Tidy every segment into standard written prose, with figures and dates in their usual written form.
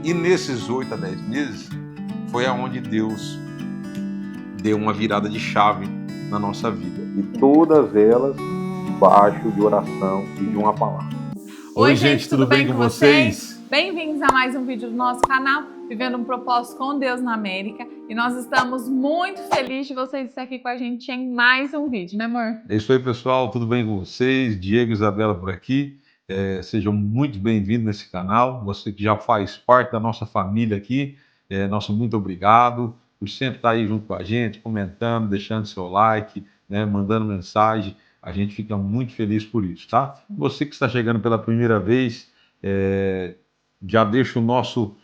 E nesses 8 a 10 meses foi aonde Deus deu uma virada de chave na nossa vida. E todas elas debaixo de oração e de uma palavra. Oi, gente, tudo bem com vocês? Bem-vindos a mais um vídeo do nosso canal, Vivendo um Propósito com Deus na América. E nós estamos muito felizes de vocês estarem aqui com a gente em mais um vídeo, né, amor? É isso aí, pessoal, tudo bem com vocês? Diego e Isabela por aqui. Sejam muito bem-vindos nesse canal. Você que já faz parte da nossa família aqui, nosso muito obrigado por sempre estar aí junto com a gente, comentando, deixando seu like, né, mandando mensagem. A gente fica muito feliz por isso, tá? Você que está chegando pela primeira vez, já deixa o nosso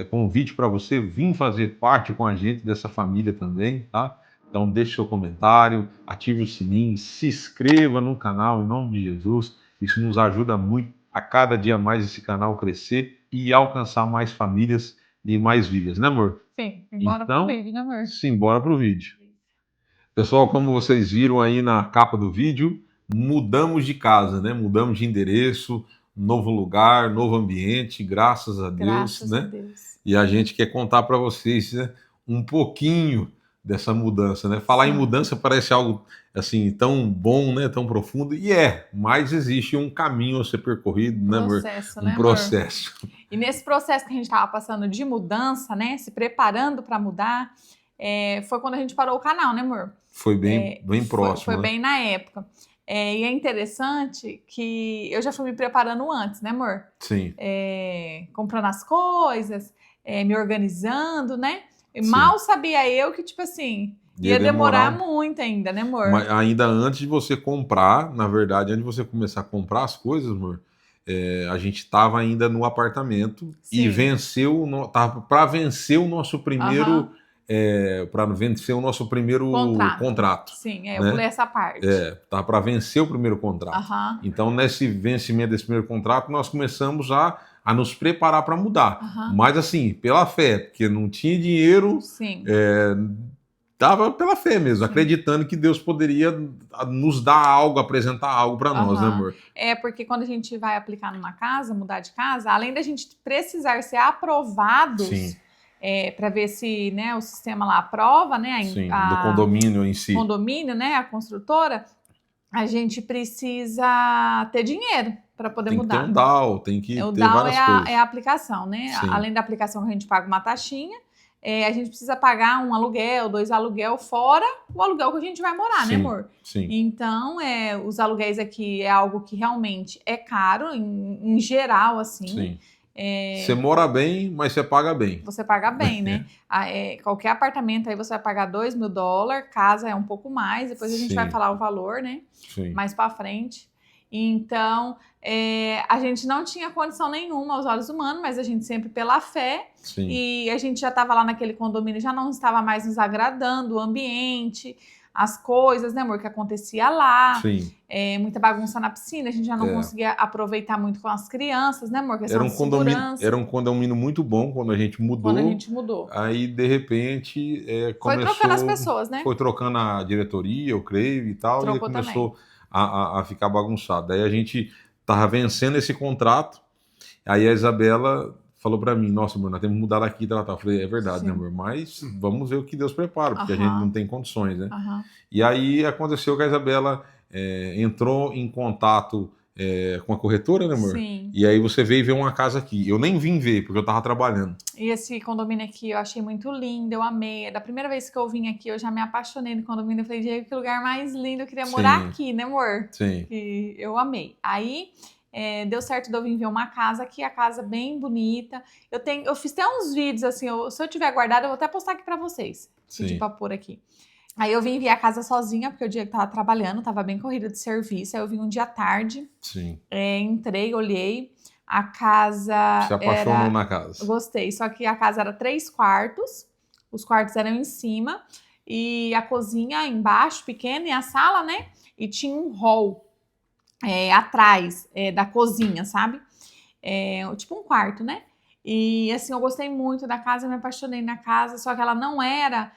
convite para você vir fazer parte com a gente dessa família também, tá? Então deixe seu comentário, ative o sininho, se inscreva no canal em nome de Jesus. Isso nos ajuda muito a cada dia mais esse canal crescer e alcançar mais famílias e mais vidas, né, amor? Sim, embora pro vídeo, né, amor? Simbora pro vídeo. Pessoal, como vocês viram aí na capa do vídeo, mudamos de casa, né? Mudamos de endereço, novo lugar, novo ambiente, graças a Deus, Graças né? a Deus. E a gente quer contar para vocês, né, um pouquinho dessa mudança, né? Falar em mudança parece algo assim tão bom, né? Tão profundo, e mas existe um caminho a ser percorrido, né, amor? Processo, Um né, amor? processo. E nesse processo que a gente estava passando de mudança, né, se preparando para mudar, foi quando a gente parou o canal, né, amor? Foi bem próximo. Foi né? bem na época. E é interessante que eu já fui me preparando antes, né, amor? Sim. Comprando as coisas, me organizando, né? E Sim. mal sabia eu que, tipo assim, ia demorar muito ainda, né, amor? Mas ainda antes de você comprar, na verdade, antes de você começar a comprar as coisas, amor, a gente estava ainda no apartamento. Sim. E venceu, tava para vencer o nosso primeiro, para vencer o nosso primeiro contrato. Sim, né? Eu pulei essa parte. Tava para vencer o primeiro contrato. Então, nesse vencimento desse primeiro contrato, nós começamos a nos preparar para mudar. Mas assim, pela fé, porque não tinha dinheiro. Sim. Dava pela fé mesmo, acreditando que Deus poderia nos dar algo, apresentar algo para nós, né, amor? Porque quando a gente vai aplicar numa casa, mudar de casa, além da gente precisar ser aprovados para ver se, né, o sistema lá aprova, né, do condomínio em si. Condomínio, né, a construtora, a gente precisa ter dinheiro para poder mudar. Tem que ter um DAO, tem que ter várias coisas. É a aplicação, né? Sim. Além da aplicação que a gente paga uma taxinha, a gente precisa pagar um aluguel, 2 aluguel, fora o aluguel que a gente vai morar, né, amor? Sim. Então, os aluguéis aqui é algo que realmente é caro, em geral, assim. Sim. Você mora bem, mas você paga bem. Você paga bem, né? Qualquer apartamento aí você vai pagar $2.000, casa é um pouco mais, depois a gente vai falar o valor, né? Sim. Mais pra frente. Então, a gente não tinha condição nenhuma aos olhos humanos, mas a gente sempre pela fé. Sim. E a gente já estava lá naquele condomínio, já não estava mais nos agradando, o ambiente, as coisas, né, amor, que acontecia lá. Sim. Muita bagunça na piscina, a gente já não conseguia aproveitar muito com as crianças, né, amor? Era um condomínio muito bom quando a gente mudou. Aí, de repente, foi trocando as pessoas, né? Foi trocando a diretoria, eu creio, e tal. Trocou e começou a ficar bagunçado. Daí a gente tava vencendo esse contrato. Aí a Isabela falou para mim: nossa, amor, nós temos que mudar daqui. Eu falei: é verdade, né, amor? Mas vamos ver o que Deus prepara, porque a gente não tem condições, né? E aí aconteceu que a Isabela entrou em contato com a corretora, né, amor? Sim. E aí você veio ver uma casa aqui. Eu nem vim ver, porque eu tava trabalhando. E esse condomínio aqui eu achei muito lindo, eu amei. Da primeira vez que eu vim aqui, eu já me apaixonei no condomínio. Eu falei: Diego, que lugar mais lindo, eu queria morar aqui, né, amor? Sim. E eu amei. Aí deu certo de eu vir ver uma casa aqui, a casa bem bonita. Eu fiz até uns vídeos assim, se eu tiver guardado, eu vou até postar aqui pra vocês. Pedir pra pôr aqui. Aí eu vim ver a casa sozinha, porque o dia que tava trabalhando, tava bem corrida de serviço. Aí eu vim um dia à tarde. Sim. Entrei, olhei. A casa se apaixonou na casa. Gostei, só que a casa era 3 quartos. Os quartos eram em cima. E a cozinha embaixo, pequena, e a sala, né? E tinha um hall atrás da cozinha, sabe? Tipo um quarto, né? E assim, eu gostei muito da casa, me apaixonei na casa, só que ela não era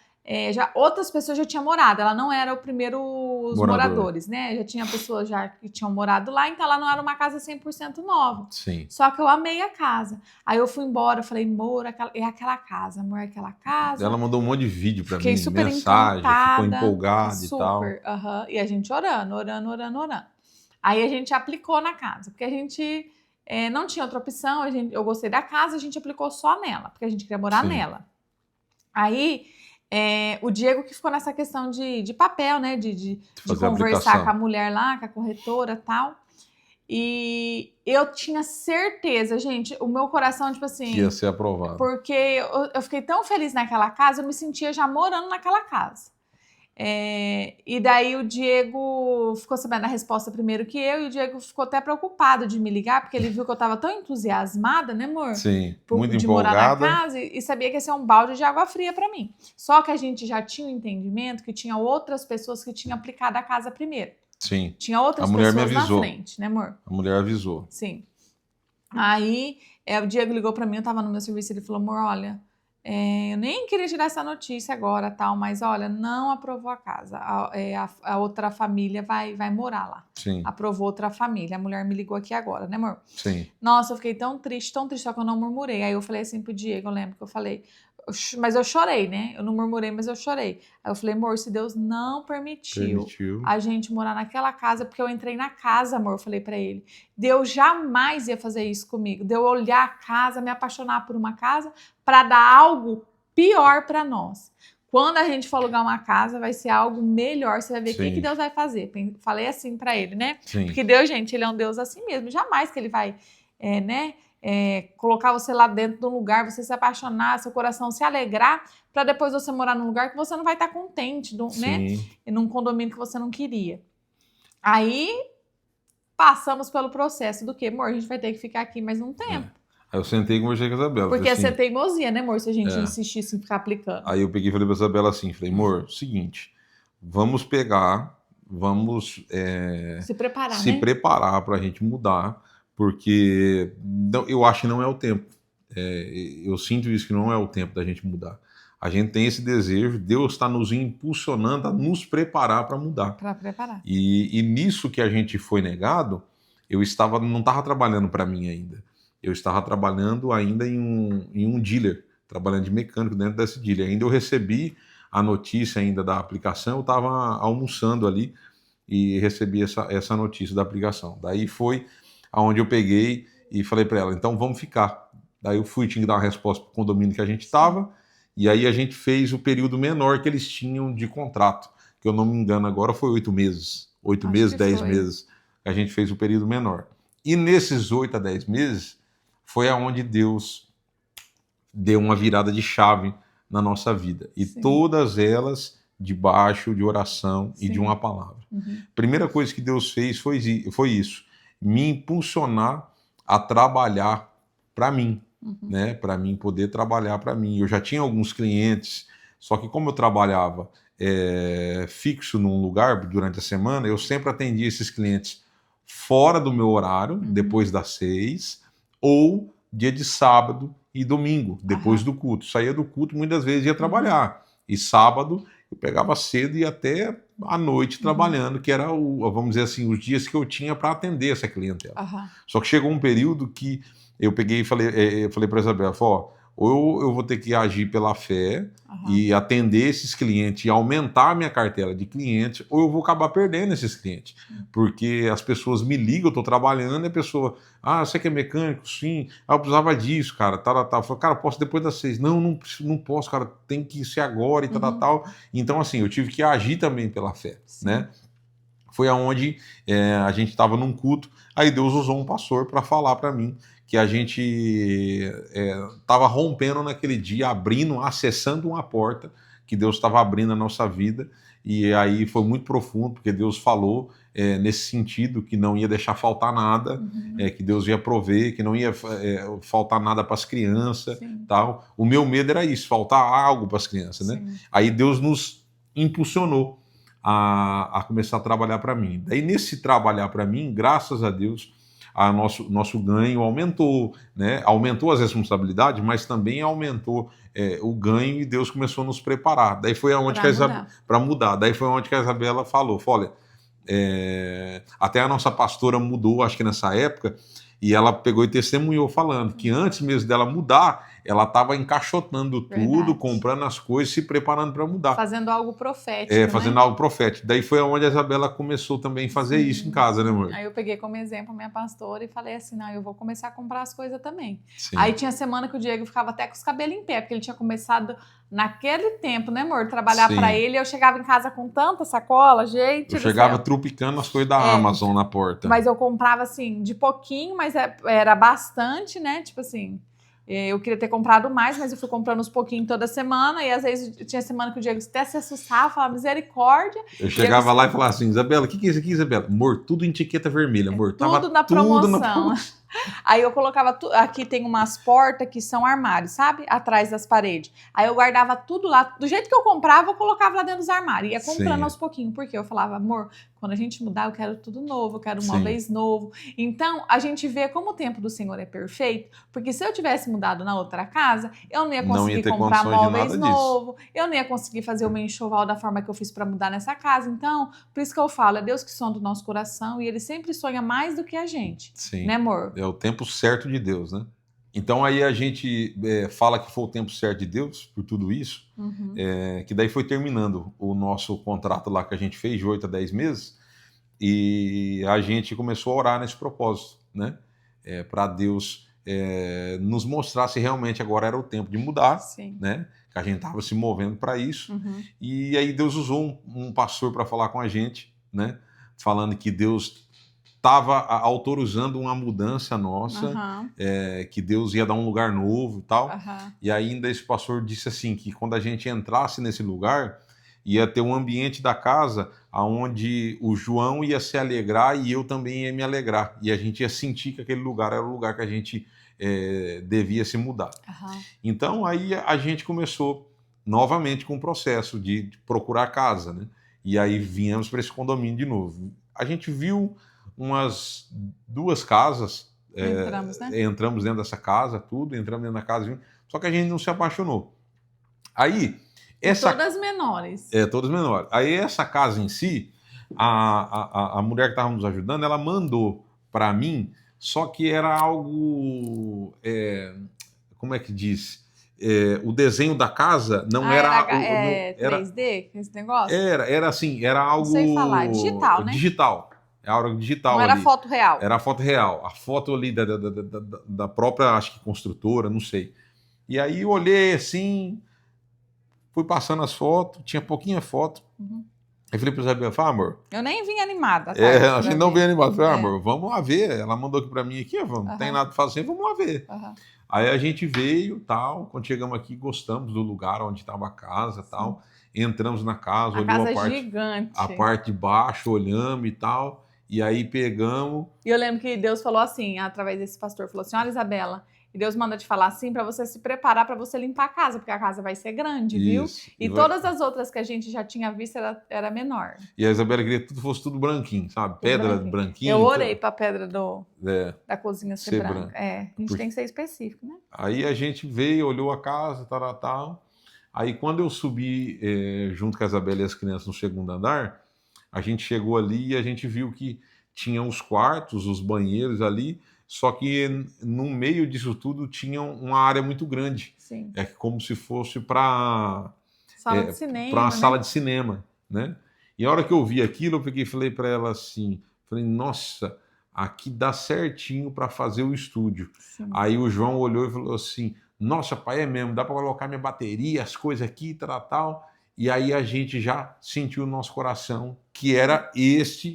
já outras pessoas já tinham morado. Ela não era o primeiro os moradores, né? Já tinha pessoas já que tinham morado lá, então ela não era uma casa 100% nova. Sim. Só que eu amei a casa. Aí eu fui embora, eu falei, amor, é aquela casa, amor, é aquela casa. Ela mandou um monte de vídeo pra Fiquei mim, super mensagem, encantada, ficou empolgada e tal. super, e a gente orando. Aí a gente aplicou na casa, porque a gente não tinha outra opção, eu gostei da casa, a gente aplicou só nela, porque a gente queria morar nela. Aí, o Diego que ficou nessa questão de papel, né, de conversar com a mulher lá, com a corretora e tal, e eu tinha certeza, gente, o meu coração, tipo assim... Que ia ser aprovado. Porque eu fiquei tão feliz naquela casa, eu me sentia já morando naquela casa. E daí o Diego ficou sabendo a resposta primeiro que eu, e o Diego ficou até preocupado de me ligar, porque ele viu que eu tava tão entusiasmada, né, amor? Sim, muito de empolgada. Morar na casa, e sabia que ia ser um balde de água fria para mim. Só que a gente já tinha o entendimento que tinha outras pessoas que tinham aplicado a casa primeiro. Sim. Tinha outras pessoas na frente, né, amor? A mulher avisou. Sim. Aí, o Diego ligou para mim, eu tava no meu serviço, ele falou, amor, olha... eu nem queria te dar essa notícia agora, tal, mas olha, não aprovou a casa. A outra família vai morar lá. Sim. Aprovou outra família. A mulher me ligou aqui agora, né, amor? Sim. Nossa, eu fiquei tão triste, só que eu não murmurei. Aí eu falei assim pro Diego, eu lembro que eu falei, mas eu chorei, né? Eu não murmurei, mas eu chorei. Aí eu falei, amor, se Deus não permitiu a gente morar naquela casa, porque eu entrei na casa, amor, eu falei pra ele, Deus jamais ia fazer isso comigo. De eu olhar a casa, me apaixonar por uma casa, para dar algo pior para nós. Quando a gente for alugar uma casa, vai ser algo melhor. Você vai ver o que Deus vai fazer. Falei assim para ele, né? Sim. Porque Deus, gente, ele é um Deus assim mesmo. Jamais que ele vai, colocar você lá dentro de um lugar, você se apaixonar, seu coração se alegrar, para depois você morar num lugar que você não vai estar contente, né? E num condomínio que você não queria. Aí passamos pelo processo do que, amor, a gente vai ter que ficar aqui mais um tempo. Aí eu sentei e conversei com a Isabela. Porque assim, essa é teimosia, né, amor? Se a gente insistisse em ficar aplicando. Aí eu peguei e falei pra Isabela assim, falei, amor, seguinte, vamos se preparar pra gente mudar, porque eu acho que não é o tempo. Eu sinto isso, que não é o tempo da gente mudar. A gente tem esse desejo, Deus está nos impulsionando a nos preparar para mudar. Para preparar. E nisso que a gente foi negado, eu não estava trabalhando para mim ainda. Eu estava trabalhando ainda em um dealer, trabalhando de mecânico dentro desse dealer. Ainda eu recebi a notícia ainda da aplicação, eu estava almoçando ali e recebi essa notícia da aplicação. Daí foi aonde eu peguei e falei para ela, então vamos ficar. Daí eu tinha que dar uma resposta para o condomínio que a gente estava, e aí a gente fez o período menor que eles tinham de contrato, que eu não me engano agora foi 8 meses. 8 meses, 10 meses, a gente fez o período menor. E nesses 8 a 10 meses, foi aonde Deus deu uma virada de chave na nossa vida. E todas elas debaixo de oração e de uma palavra. Primeira coisa que Deus fez foi isso, me impulsionar a trabalhar para mim, né? Para mim poder trabalhar para mim. Eu já tinha alguns clientes, só que como eu trabalhava fixo num lugar durante a semana, eu sempre atendia esses clientes fora do meu horário, depois das 6, ou dia de sábado e domingo, depois do culto. Saía do culto, muitas vezes ia trabalhar. E sábado eu pegava cedo e ia até à noite trabalhando, que era, vamos dizer assim, os dias que eu tinha para atender essa clientela. Só que chegou um período que eu peguei e falei para a Isabela, ou eu vou ter que agir pela fé e atender esses clientes e aumentar a minha cartela de clientes, ou eu vou acabar perdendo esses clientes. Porque as pessoas me ligam, eu estou trabalhando, e a pessoa, você que é mecânico? Sim. Eu precisava disso, cara. Eu falei, cara, posso depois das 6. Não posso, cara, tem que ser agora e tal. Então, assim, eu tive que agir também pela fé, né? Foi aonde a gente estava num culto, aí Deus usou um pastor para falar para mim que a gente estava rompendo naquele dia, acessando uma porta que Deus estava abrindo na nossa vida, e aí foi muito profundo, porque Deus falou nesse sentido, que não ia deixar faltar nada, que Deus ia prover, que não ia faltar nada para as crianças, tal. O meu medo era isso, faltar algo para as crianças, né? Aí Deus nos impulsionou a começar a trabalhar para mim. Daí nesse trabalhar para mim, graças a Deus, nosso ganho aumentou, né? Aumentou as responsabilidades, mas também aumentou o ganho, e Deus começou a nos preparar. Daí foi aonde para mudar. Daí foi onde que a Isabela falou, olha, até a nossa pastora mudou, acho que nessa época, e ela pegou e testemunhou falando que antes mesmo dela mudar, ela estava encaixotando tudo, comprando as coisas, se preparando para mudar. Fazendo algo profético, fazendo algo profético. Daí foi onde a Isabela começou também a fazer isso em casa, né, amor? Aí eu peguei como exemplo a minha pastora e falei assim, não, eu vou começar a comprar as coisas também. Sim. Aí tinha semana que o Diego ficava até com os cabelos em pé, porque ele tinha começado naquele tempo, né, amor? Trabalhar para ele. Eu chegava em casa com tanta sacola, gente. Eu chegava trupicando as coisas da Amazon na porta. Mas eu comprava assim, de pouquinho, mas era bastante, né? Tipo assim, eu queria ter comprado mais, mas eu fui comprando uns pouquinhos toda semana. E às vezes tinha semana que o Diego até se assustava, falava misericórdia. Eu chegava lá e falava assim, Isabela, o que é isso aqui, Isabela? Amor, tudo em etiqueta vermelha, amor. Tudo na promoção. Aí eu colocava, aqui tem umas portas que são armários, sabe? Atrás das paredes. Aí eu guardava tudo lá, do jeito que eu comprava, eu colocava lá dentro dos armários. Ia comprando aos pouquinhos, porque eu falava, amor, quando a gente mudar, eu quero tudo novo, eu quero um móveis novo. Então, a gente vê como o tempo do Senhor é perfeito, porque se eu tivesse mudado na outra casa, eu não ia conseguir comprar móveis novos, eu não ia conseguir fazer o meu enxoval da forma que eu fiz para mudar nessa casa. Então, por isso que eu falo, é Deus que sonda o nosso coração e Ele sempre sonha mais do que a gente. Sim. Né, amor? É o tempo certo de Deus, né? Então aí a gente fala que foi o tempo certo de Deus por tudo isso, que daí foi terminando o nosso contrato lá que a gente fez de 8 a 10 meses, e a gente começou a orar nesse propósito, né? Para Deus nos mostrar se realmente agora era o tempo de mudar, né? Que a gente estava se movendo para isso. E aí Deus usou um pastor para falar com a gente, né? Falando que Deus estava autorizando uma mudança nossa, que Deus ia dar um lugar novo e tal. E ainda esse pastor disse assim, que quando a gente entrasse nesse lugar, ia ter um ambiente da casa onde o João ia se alegrar e eu também ia me alegrar. E a gente ia sentir que aquele lugar era o lugar que a gente devia se mudar. Então aí a gente começou novamente com o processo de procurar casa, né? E aí viemos para esse condomínio de novo. A gente viu umas 2 casas, entramos dentro dessa casa, entramos dentro da casa, só que a gente não se apaixonou. Aí, todas menores. Todas menores. Aí essa casa em si, a mulher que estava nos ajudando, ela mandou para mim, só que era algo, como é que diz? O desenho da casa não era... Era 3D, esse negócio? Era assim, era algo... Não sei falar, digital, né? Digital. É algo digital. Não era foto real. Era a foto real. A foto ali da própria, acho que construtora, não sei. E aí eu olhei assim, fui passando as fotos, tinha pouquinha foto. Aí falei para Isabela, amor... Eu nem vim animada. A gente não veio animado. Falei, amor, vamos lá ver. Ela mandou aqui para mim, aqui, não tem nada para fazer, vamos lá ver. Aí a gente veio, tal, quando chegamos aqui, gostamos do lugar onde estava a casa, tal. Entramos na casa, olhamos a parte de baixo, olhamos e tal. E aí pegamos... E eu lembro que Deus falou assim, através desse pastor, falou assim, olha, Isabela, e Deus manda te falar assim para você se preparar para você limpar a casa, porque a casa vai ser grande, viu? E todas as outras que a gente já tinha visto era menor. E a Isabela queria que fosse tudo branquinho, sabe? Pedra branquinha. Eu orei para a pedra da cozinha ser branca. A gente tem que ser específico, né? Aí a gente veio, olhou a casa, tal. Aí quando eu subi junto com a Isabela e as crianças no 2º andar, a gente chegou ali e a gente viu que tinha os quartos, os banheiros ali, só que no meio disso tudo tinha uma área muito grande. Sim. Como se fosse para sala de cinema. Para uma sala de cinema, né? E a hora que eu vi aquilo, eu peguei e falei para ela assim, nossa, aqui dá certinho para fazer o estúdio. Sim. Aí o João olhou e falou assim, nossa, pai, é mesmo, dá para colocar minha bateria, as coisas aqui, tal. E aí a gente já sentiu no nosso coração que era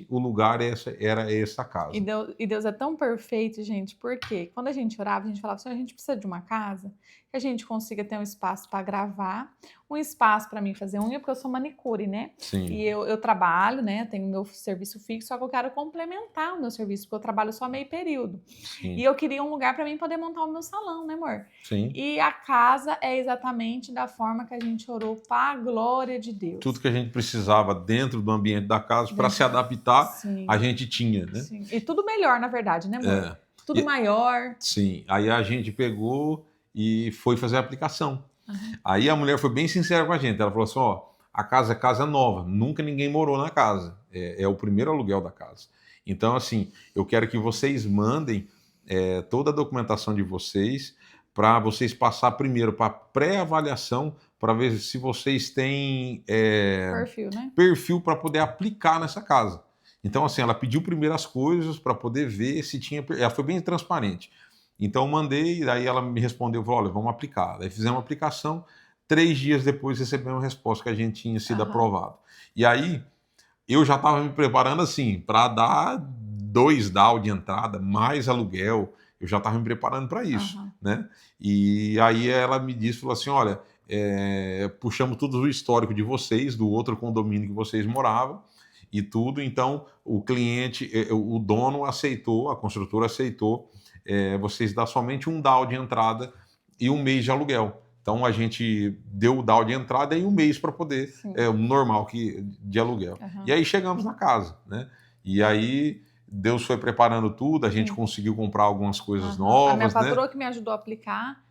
o lugar, era essa casa. E Deus é tão perfeito, gente, porque quando a gente orava, a gente falava assim, a gente precisa de uma casa que a gente consiga ter um espaço para gravar, um espaço para mim fazer unha, porque eu sou manicure, né? Sim. E eu trabalho, né? Tenho meu serviço fixo, só que eu quero complementar o meu serviço, porque eu trabalho só meio período. Sim. E eu queria um lugar para mim poder montar o meu salão, né, amor? Sim. E a casa é exatamente da forma que a gente orou, para a glória de Deus. Tudo que a gente precisava dentro do ambiente da casa para se adaptar, Sim. a gente tinha, né? Sim. E tudo melhor, na verdade, né, amor? Tudo maior. Sim. Aí a gente pegou e foi fazer a aplicação. Uhum. Aí a mulher foi bem sincera com a gente. Ela falou assim, ó, a casa é casa nova, nunca ninguém morou na casa. É o primeiro aluguel da casa. Então, assim, eu quero que vocês mandem toda a documentação de vocês para vocês passar primeiro para pré-avaliação para ver se vocês têm Perfil, né? perfil para poder aplicar nessa casa. Então, assim, ela pediu primeiro as coisas para poder ver se tinha. Ela foi bem transparente. Então, eu mandei, daí ela me respondeu, falou, olha, vamos aplicar. Daí fizemos a aplicação, 3 dias depois recebemos a resposta que a gente tinha sido aprovado. E aí, eu já estava me preparando assim, para dar 2 DAO de entrada, mais aluguel, eu já estava me preparando para isso, né? E aí ela me disse, falou assim, olha, puxamos tudo o histórico de vocês, do outro condomínio que vocês moravam, e tudo, então o cliente, o dono aceitou, a construtora aceitou, vocês dão somente um DAO de entrada e 1 mês de aluguel. Então a gente deu o DAO de entrada e 1 mês para poder, o normal de aluguel. E aí chegamos na casa, né? E aí Deus foi preparando tudo, a gente conseguiu comprar algumas coisas novas. A minha patroa, né? que me ajudou a aplicar.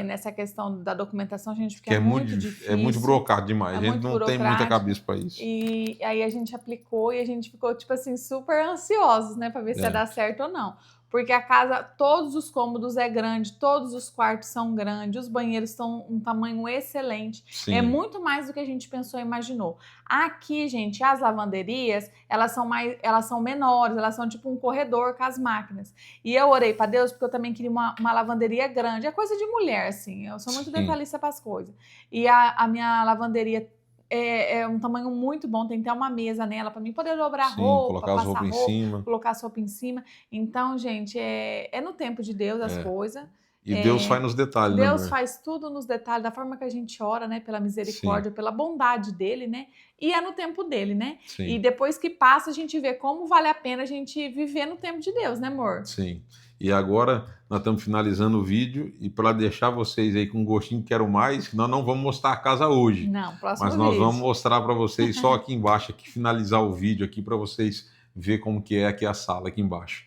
Nessa questão da documentação, a gente fica que muito difícil. É muito burocrático demais, a gente não tem muita cabeça para isso. E aí a gente aplicou e a gente ficou, tipo assim, super ansiosos, né, para ver se ia dar certo ou não. Porque a casa, todos os cômodos é grande, todos os quartos são grandes, os banheiros estão um tamanho excelente. Sim. É muito mais do que a gente pensou e imaginou. Aqui, gente, as lavanderias, elas são menores, elas são tipo um corredor com as máquinas. E eu orei para Deus porque eu também queria uma lavanderia grande. É coisa de mulher, assim. Eu sou muito detalhista para as coisas. E a minha lavanderia é um tamanho muito bom, tem até uma mesa nela para mim poder dobrar roupa, colocar as roupas em cima. Colocar as roupas em cima. Então, gente, é no tempo de Deus as coisas. E Deus faz nos detalhes, Deus né, faz tudo nos detalhes, da forma que a gente ora, né? Pela misericórdia, pela bondade dele, né? E é no tempo dele, né? Sim. E depois que passa, a gente vê como vale a pena a gente viver no tempo de Deus, né, amor? Sim. E agora nós estamos finalizando o vídeo e para deixar vocês aí com um gostinho que quero mais, nós não vamos mostrar a casa hoje. Não, próximo Mas nós vamos mostrar para vocês só aqui embaixo, aqui finalizar o vídeo aqui para vocês ver como que é aqui a sala aqui embaixo.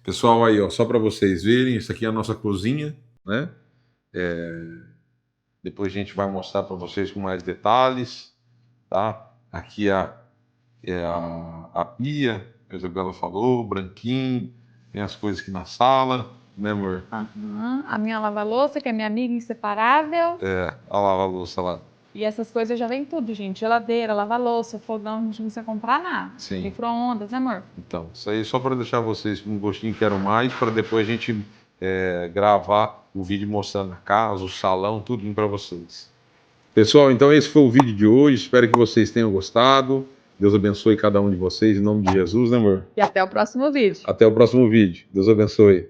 Pessoal, aí ó, só para vocês verem, isso aqui é a nossa cozinha, né? Depois a gente vai mostrar para vocês com mais detalhes, tá? Aqui a pia, a Isabela falou, branquinho. Tem as coisas aqui na sala, né, amor? A minha lava-louça, que é minha amiga inseparável. A lava-louça lá. E essas coisas já vem tudo, gente. Geladeira, lava-louça, fogão, não precisa comprar nada. Sim. Micro-ondas, né, amor? Então, isso aí só para deixar vocês com um gostinho que quero mais, para depois a gente gravar o vídeo mostrando a casa, o salão, tudo para vocês. Pessoal, então esse foi o vídeo de hoje. Espero que vocês tenham gostado. Deus abençoe cada um de vocês, em nome de Jesus, né, amor? E até o próximo vídeo. Até o próximo vídeo. Deus abençoe.